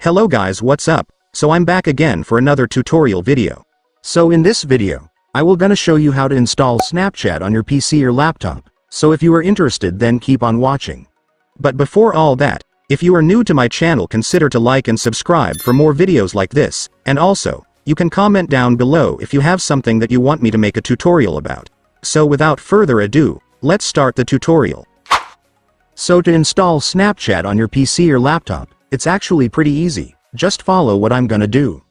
Hello guys, what's up? So I'm back again for another tutorial video. So in this video, I will gonna show you how to install Snapchat on your PC or laptop. So if you are interested, then keep on watching. But before all that, if you are new to my channel, consider to like and subscribe for more videos like this, and also, you can comment down below if you have something that you want me to make a tutorial about. So without further ado, let's start the tutorial. So to install Snapchat on your PC or laptop, it's actually pretty easy. Just follow what I'm gonna do.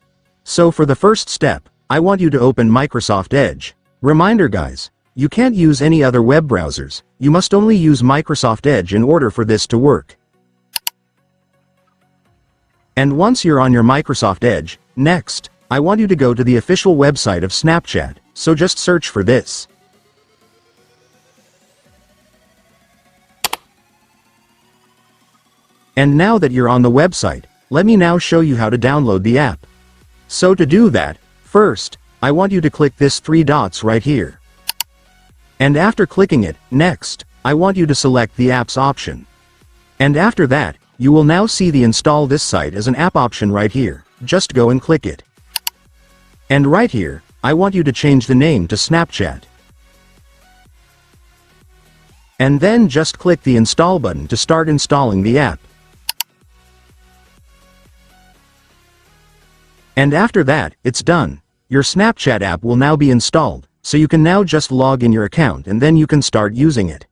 So for the first step, I want you to open Microsoft Edge. Reminder guys, you can't use any other web browsers, you must only use Microsoft Edge in order for this to work. And once you're on your Microsoft Edge, next, I want you to go to the official website of Snapchat, so just search for this. And now that you're on the website, let me now show you how to download the app. So to do that, first, I want you to click this 3 dots right here. And after clicking it, next, I want you to select the apps option. And after that, you will now see the install this site as an app option right here. Just go and click it. And right here, I want you to change the name to Snapchat. And then just click the install button to start installing the app. And after that, it's done. Your Snapchat app will now be installed, so you can now just log in your account and then you can start using it.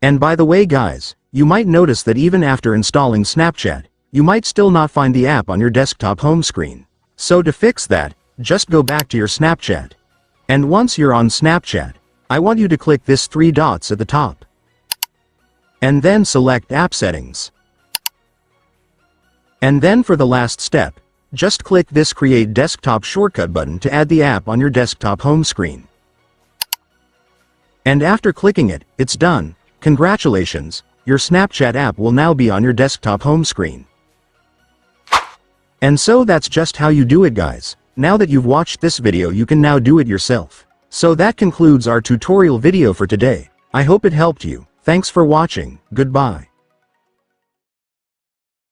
And by the way guys, you might notice that even after installing Snapchat, you might still not find the app on your desktop home screen. So to fix that, just go back to your Snapchat. And once you're on Snapchat, I want you to click this 3 dots at the top. And then select App Settings. And then for the last step, just click this Create Desktop Shortcut button to add the app on your desktop home screen. And after clicking it, it's done. Congratulations, your Snapchat app will now be on your desktop home screen. And so that's just how you do it guys. Now that you've watched this video, you can now do it yourself. So that concludes our tutorial video for today. I hope it helped you. Thanks for watching. Goodbye.